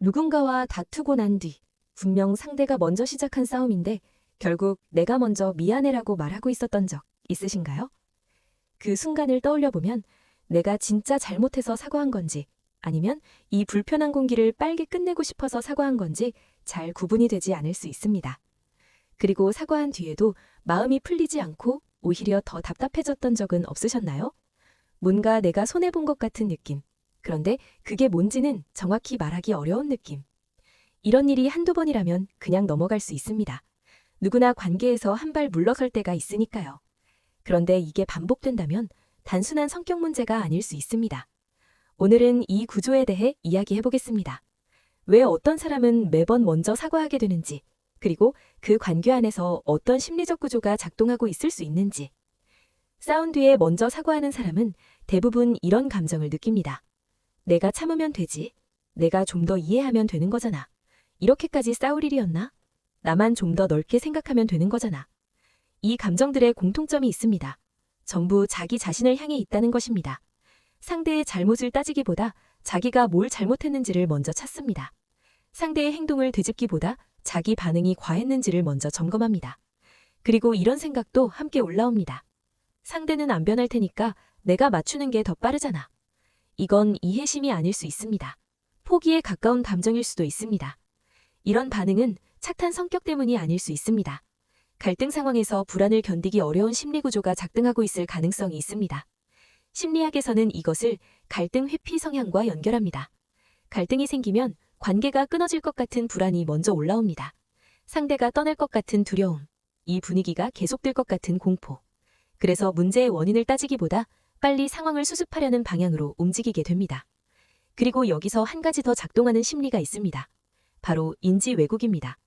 누군가와 다투고 난 뒤 분명 상대가 먼저 시작한 싸움인데 결국 내가 먼저 미안해라고 말하고 있었던 적 있으신가요? 그 순간을 떠올려 보면 내가 진짜 잘못해서 사과한 건지 아니면 이 불편한 공기를 빨리 끝내고 싶어서 사과한 건지 잘 구분이 되지 않을 수 있습니다. 그리고 사과한 뒤에도 마음이 풀리지 않고 오히려 더 답답해졌던 적은 없으셨나요? 뭔가 내가 손해본 것 같은 느낌. 그런데 그게 뭔지는 정확히 말하기 어려운 느낌. 이런 일이 한두 번이라면 그냥 넘어갈 수 있습니다. 누구나 관계에서 한 발 물러설 때가 있으니까요. 그런데 이게 반복된다면 단순한 성격 문제가 아닐 수 있습니다. 오늘은 이 구조에 대해 이야기해 보겠습니다. 왜 어떤 사람은 매번 먼저 사과하게 되는지, 그리고 그 관계 안에서 어떤 심리적 구조가 작동하고 있을 수 있는지. 싸운 뒤에 먼저 사과하는 사람은 대부분 이런 감정을 느낍니다. 내가 참으면 되지. 내가 좀 더 이해하면 되는 거잖아. 이렇게까지 싸울 일이었나? 나만 좀 더 넓게 생각하면 되는 거잖아. 이 감정들의 공통점이 있습니다. 전부 자기 자신을 향해 있다는 것입니다. 상대의 잘못을 따지기보다 자기가 뭘 잘못했는지를 먼저 찾습니다. 상대의 행동을 되짚기보다 자기 반응이 과했는지를 먼저 점검합니다. 그리고 이런 생각도 함께 올라옵니다. 상대는 안 변할 테니까 내가 맞추는 게 더 빠르잖아. 이건 이해심이 아닐 수 있습니다. 포기에 가까운 감정일 수도 있습니다. 이런 반응은 착한 성격 때문이 아닐 수 있습니다. 갈등 상황에서 불안을 견디기 어려운 심리 구조가 작동하고 있을 가능성이 있습니다. 심리학에서는 이것을 갈등 회피 성향과 연결합니다. 갈등이 생기면 관계가 끊어질 것 같은 불안이 먼저 올라옵니다. 상대가 떠날 것 같은 두려움, 이 분위기가 계속될 것 같은 공포. 그래서 문제의 원인을 따지기보다 빨리 상황을 수습하려는 방향으로 움직이게 됩니다. 그리고 여기서 한 가지 더 작동하는 심리가 있습니다. 바로 인지 왜곡입니다.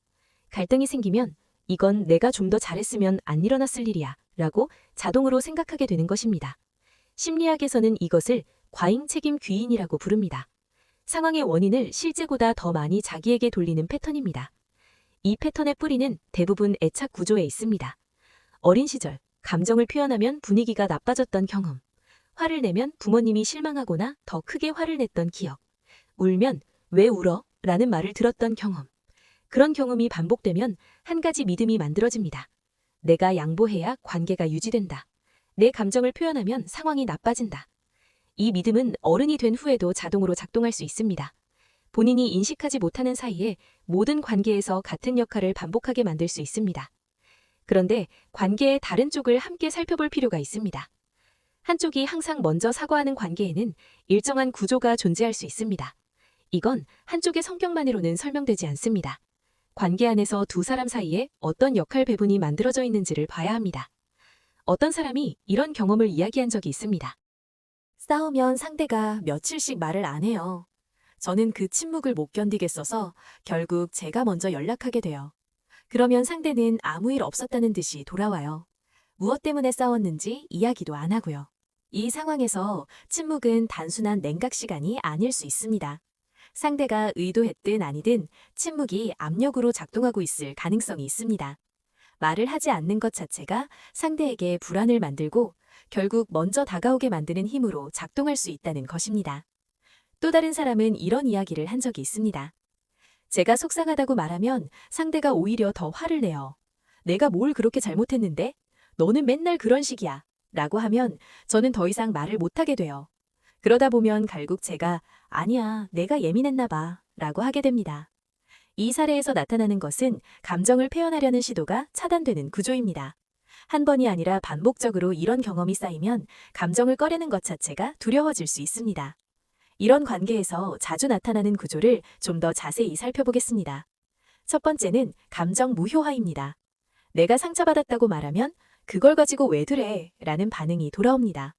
갈등이 생기면 이건 내가 좀 더 잘했으면 안 일어났을 일이야 라고 자동으로 생각하게 되는 것입니다. 심리학에서는 이것을 과잉 책임 귀인이라고 부릅니다. 상황의 원인을 실제보다 더 많이 자기에게 돌리는 패턴입니다. 이 패턴의 뿌리는 대부분 애착 구조에 있습니다. 어린 시절, 감정을 표현하면 분위기가 나빠졌던 경험, 화를 내면 부모님이 실망하거나 더 크게 화를 냈던 기억, 울면 왜 울어? 라는 말을 들었던 경험. 그런 경험이 반복되면 한 가지 믿음이 만들어집니다. 내가 양보해야 관계가 유지된다. 내 감정을 표현하면 상황이 나빠진다. 이 믿음은 어른이 된 후에도 자동으로 작동할 수 있습니다. 본인이 인식하지 못하는 사이에 모든 관계에서 같은 역할을 반복하게 만들 수 있습니다. 그런데 관계의 다른 쪽을 함께 살펴볼 필요가 있습니다. 한쪽이 항상 먼저 사과하는 관계에는 일정한 구조가 존재할 수 있습니다. 이건 한쪽의 성격만으로는 설명되지 않습니다. 관계 안에서 두 사람 사이에 어떤 역할 배분이 만들어져 있는지를 봐야 합니다. 어떤 사람이 이런 경험을 이야기한 적이 있습니다. 싸우면 상대가 며칠씩 말을 안 해요. 저는 그 침묵을 못 견디겠어서 결국 제가 먼저 연락하게 돼요. 그러면 상대는 아무 일 없었다는 듯이 돌아와요. 무엇 때문에 싸웠는지 이야기도 안 하고요. 이 상황에서 침묵은 단순한 냉각 시간이 아닐 수 있습니다. 상대가 의도했든 아니든 침묵이 압력으로 작동하고 있을 가능성이 있습니다. 말을 하지 않는 것 자체가 상대에게 불안을 만들고 결국 먼저 다가오게 만드는 힘으로 작동할 수 있다는 것입니다. 또 다른 사람은 이런 이야기를 한 적이 있습니다. 제가 속상하다고 말하면 상대가 오히려 더 화를 내요. 내가 뭘 그렇게 잘못했는데? 너는 맨날 그런 식이야. 라고 하면 저는 더 이상 말을 못하게 돼요. 그러다 보면 결국 제가 아니야, 내가 예민했나 봐. 라고 하게 됩니다. 이 사례에서 나타나는 것은 감정을 표현하려는 시도가 차단되는 구조입니다. 한 번이 아니라 반복적으로 이런 경험이 쌓이면 감정을 꺼내는 것 자체가 두려워질 수 있습니다. 이런 관계에서 자주 나타나는 구조를 좀 더 자세히 살펴보겠습니다. 첫 번째는 감정 무효화입니다. 내가 상처받았다고 말하면 그걸 가지고 왜 그래? 라는 반응이 돌아옵니다.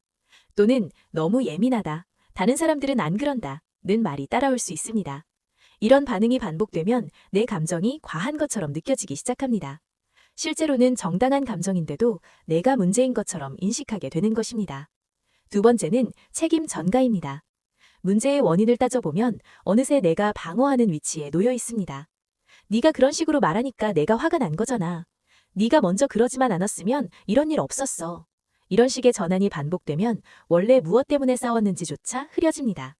또는 너무 예민하다. 다른 사람들은 안 그런다. 는 말이 따라올 수 있습니다. 이런 반응이 반복되면 내 감정이 과한 것처럼 느껴지기 시작합니다. 실제로는 정당한 감정인데도 내가 문제인 것처럼 인식하게 되는 것입니다. 두 번째는 책임 전가입니다. 문제의 원인을 따져보면 어느새 내가 방어하는 위치에 놓여 있습니다. 네가 그런 식으로 말하니까 내가 화가 난 거잖아. 네가 먼저 그러지만 않았으면 이런 일 없었어. 이런 식의 전환이 반복되면 원래 무엇 때문에 싸웠는지조차 흐려집니다.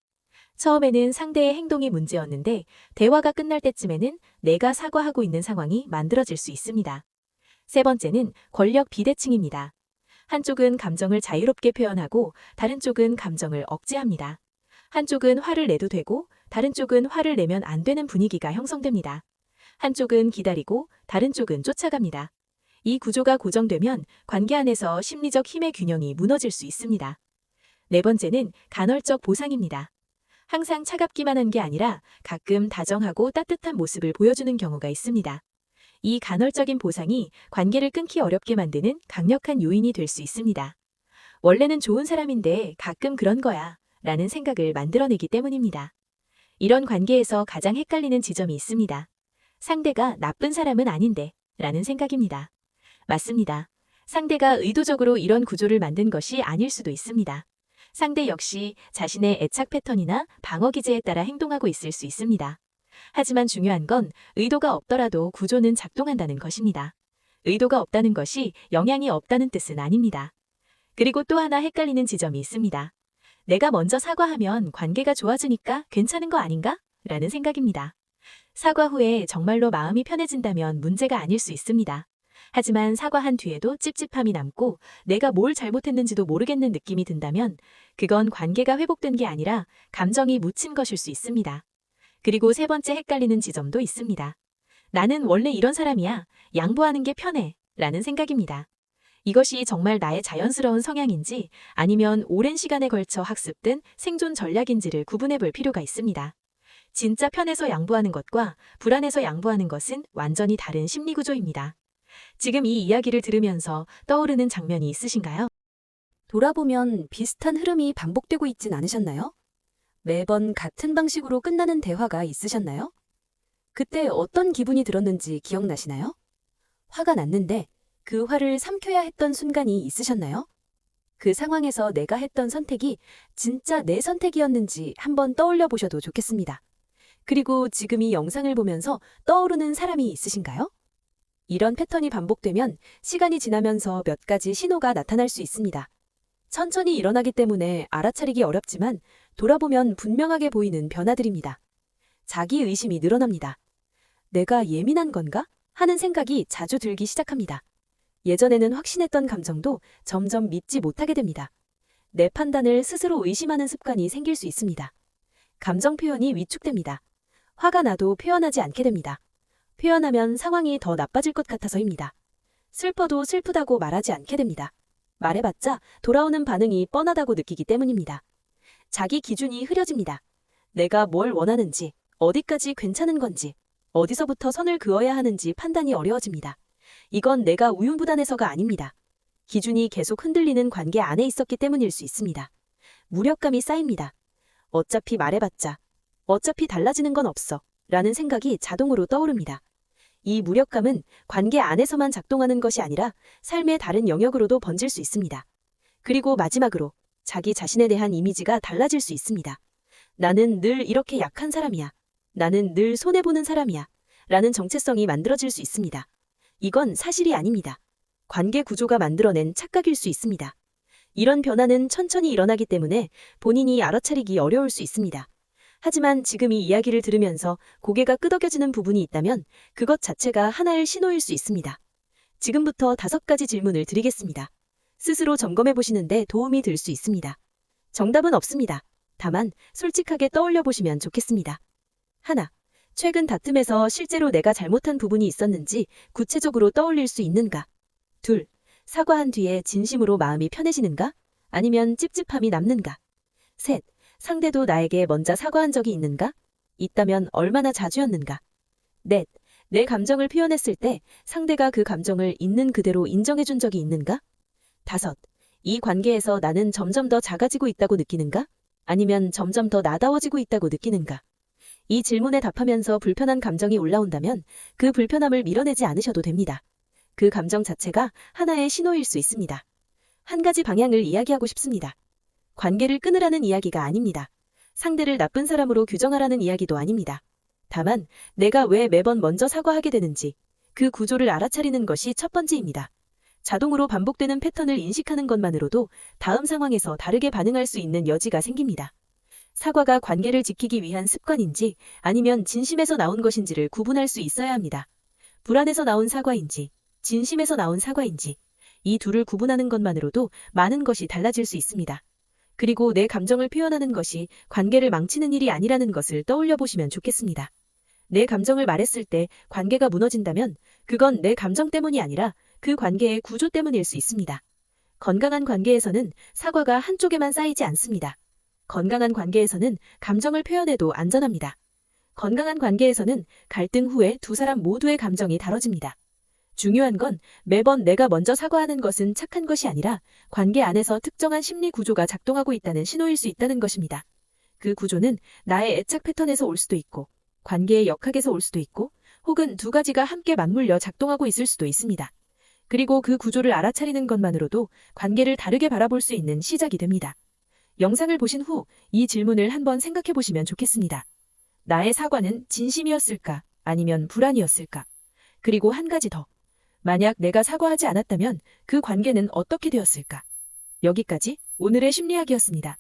처음에는 상대의 행동이 문제였는데 대화가 끝날 때쯤에는 내가 사과하고 있는 상황이 만들어질 수 있습니다. 세 번째는 권력 비대칭입니다. 한쪽은 감정을 자유롭게 표현하고 다른 쪽은 감정을 억제합니다. 한쪽은 화를 내도 되고 다른 쪽은 화를 내면 안 되는 분위기가 형성됩니다. 한쪽은 기다리고 다른 쪽은 쫓아갑니다. 이 구조가 고정되면 관계 안에서 심리적 힘의 균형이 무너질 수 있습니다. 네 번째는 간헐적 보상입니다. 항상 차갑기만 한 게 아니라 가끔 다정하고 따뜻한 모습을 보여주는 경우가 있습니다. 이 간헐적인 보상이 관계를 끊기 어렵게 만드는 강력한 요인이 될 수 있습니다. 원래는 좋은 사람인데 가끔 그런 거야 라는 생각을 만들어내기 때문입니다. 이런 관계에서 가장 헷갈리는 지점이 있습니다. 상대가 나쁜 사람은 아닌데 라는 생각입니다. 맞습니다. 상대가 의도적으로 이런 구조를 만든 것이 아닐 수도 있습니다. 상대 역시 자신의 애착 패턴이나 방어 기제에 따라 행동하고 있을 수 있습니다. 하지만 중요한 건 의도가 없더라도 구조는 작동한다는 것입니다. 의도가 없다는 것이 영향이 없다는 뜻은 아닙니다. 그리고 또 하나 헷갈리는 지점이 있습니다. 내가 먼저 사과하면 관계가 좋아지니까 괜찮은 거 아닌가? 라는 생각입니다. 사과 후에 정말로 마음이 편해진다면 문제가 아닐 수 있습니다. 하지만 사과한 뒤에도 찝찝함이 남고 내가 뭘 잘못했는지도 모르겠는 느낌이 든다면 그건 관계가 회복된 게 아니라 감정이 묻힌 것일 수 있습니다. 그리고 세 번째 헷갈리는 지점도 있습니다. 나는 원래 이런 사람이야. 양보하는 게 편해. 라는 생각입니다. 이것이 정말 나의 자연스러운 성향인지 아니면 오랜 시간에 걸쳐 학습된 생존 전략인지를 구분해 볼 필요가 있습니다. 진짜 편해서 양보하는 것과 불안해서 양보하는 것은 완전히 다른 심리 구조입니다. 지금 이 이야기를 들으면서 떠오르는 장면이 있으신가요? 돌아보면 비슷한 흐름이 반복되고 있진 않으셨나요? 매번 같은 방식으로 끝나는 대화가 있으셨나요? 그때 어떤 기분이 들었는지 기억나시나요? 화가 났는데 그 화를 삼켜야 했던 순간이 있으셨나요? 그 상황에서 내가 했던 선택이 진짜 내 선택이었는지 한번 떠올려 보셔도 좋겠습니다. 그리고 지금 이 영상을 보면서 떠오르는 사람이 있으신가요? 이런 패턴이 반복되면 시간이 지나면서 몇 가지 신호가 나타날 수 있습니다. 천천히 일어나기 때문에 알아차리기 어렵지만 돌아보면 분명하게 보이는 변화들입니다. 자기 의심이 늘어납니다. 내가 예민한 건가? 하는 생각이 자주 들기 시작합니다. 예전에는 확신했던 감정도 점점 믿지 못하게 됩니다. 내 판단을 스스로 의심하는 습관이 생길 수 있습니다. 감정 표현이 위축됩니다. 화가 나도 표현하지 않게 됩니다. 표현하면 상황이 더 나빠질 것 같아서입니다. 슬퍼도 슬프다고 말하지 않게 됩니다. 말해봤자 돌아오는 반응이 뻔하다고 느끼기 때문입니다. 자기 기준이 흐려집니다. 내가 뭘 원하는지, 어디까지 괜찮은 건지, 어디서부터 선을 그어야 하는지 판단이 어려워집니다. 이건 내가 우유부단해서가 아닙니다. 기준이 계속 흔들리는 관계 안에 있었기 때문일 수 있습니다. 무력감이 쌓입니다. 어차피 말해봤자, 어차피 달라지는 건 없어 라는 생각이 자동으로 떠오릅니다. 이 무력감은 관계 안에서만 작동하는 것이 아니라 삶의 다른 영역으로도 번질 수 있습니다. 그리고 마지막으로 자기 자신에 대한 이미지가 달라질 수 있습니다. 나는 늘 이렇게 약한 사람이야. 나는 늘 손해보는 사람이야. 라는 정체성이 만들어질 수 있습니다. 이건 사실이 아닙니다. 관계 구조가 만들어낸 착각일 수 있습니다. 이런 변화는 천천히 일어나기 때문에 본인이 알아차리기 어려울 수 있습니다. 하지만 지금 이 이야기를 들으면서 고개가 끄덕여지는 부분이 있다면 그것 자체가 하나의 신호일 수 있습니다. 지금부터 5가지 질문을 드리겠습니다. 스스로 점검해 보시는데 도움이 될 수 있습니다. 정답은 없습니다. 다만 솔직하게 떠올려 보시면 좋겠습니다. 하나, 최근 다툼에서 실제로 내가 잘못한 부분이 있었는지 구체적으로 떠올릴 수 있는가? 둘, 사과한 뒤에 진심으로 마음이 편해지는가? 아니면 찝찝함이 남는가? 셋, 상대도 나에게 먼저 사과한 적이 있는가? 있다면 얼마나 자주였는가? 넷, 내 감정을 표현했을 때 상대가 그 감정을 있는 그대로 인정해준 적이 있는가? 다섯, 이 관계에서 나는 점점 더 작아지고 있다고 느끼는가? 아니면 점점 더 나다워지고 있다고 느끼는가? 이 질문에 답하면서 불편한 감정이 올라온다면 그 불편함을 밀어내지 않으셔도 됩니다. 그 감정 자체가 하나의 신호일 수 있습니다. 한 가지 방향을 이야기하고 싶습니다. 관계를 끊으라는 이야기가 아닙니다. 상대를 나쁜 사람으로 규정하라는 이야기도 아닙니다. 다만 내가 왜 매번 먼저 사과하게 되는지 그 구조를 알아차리는 것이 첫 번째입니다. 자동으로 반복되는 패턴을 인식하는 것만으로도 다음 상황에서 다르게 반응할 수 있는 여지가 생깁니다. 사과가 관계를 지키기 위한 습관인지 아니면 진심에서 나온 것인지를 구분할 수 있어야 합니다. 불안에서 나온 사과인지, 진심에서 나온 사과인지, 이 둘을 구분하는 것만으로도 많은 것이 달라질 수 있습니다. 그리고 내 감정을 표현하는 것이 관계를 망치는 일이 아니라는 것을 떠올려 보시면 좋겠습니다. 내 감정을 말했을 때 관계가 무너진다면 그건 내 감정 때문이 아니라 그 관계의 구조 때문일 수 있습니다. 건강한 관계에서는 사과가 한쪽에만 쌓이지 않습니다. 건강한 관계에서는 감정을 표현해도 안전합니다. 건강한 관계에서는 갈등 후에 두 사람 모두의 감정이 다뤄집니다. 중요한 건 매번 내가 먼저 사과하는 것은 착한 것이 아니라 관계 안에서 특정한 심리 구조가 작동하고 있다는 신호일 수 있다는 것입니다. 그 구조는 나의 애착 패턴에서 올 수도 있고, 관계의 역학에서 올 수도 있고, 혹은 두 가지가 함께 맞물려 작동하고 있을 수도 있습니다. 그리고 그 구조를 알아차리는 것만으로도 관계를 다르게 바라볼 수 있는 시작이 됩니다. 영상을 보신 후 이 질문을 한번 생각해 보시면 좋겠습니다. 나의 사과는 진심이었을까? 아니면 불안이었을까? 그리고 한 가지 더. 만약 내가 사과하지 않았다면 그 관계는 어떻게 되었을까? 여기까지 오늘의 심리학이었습니다.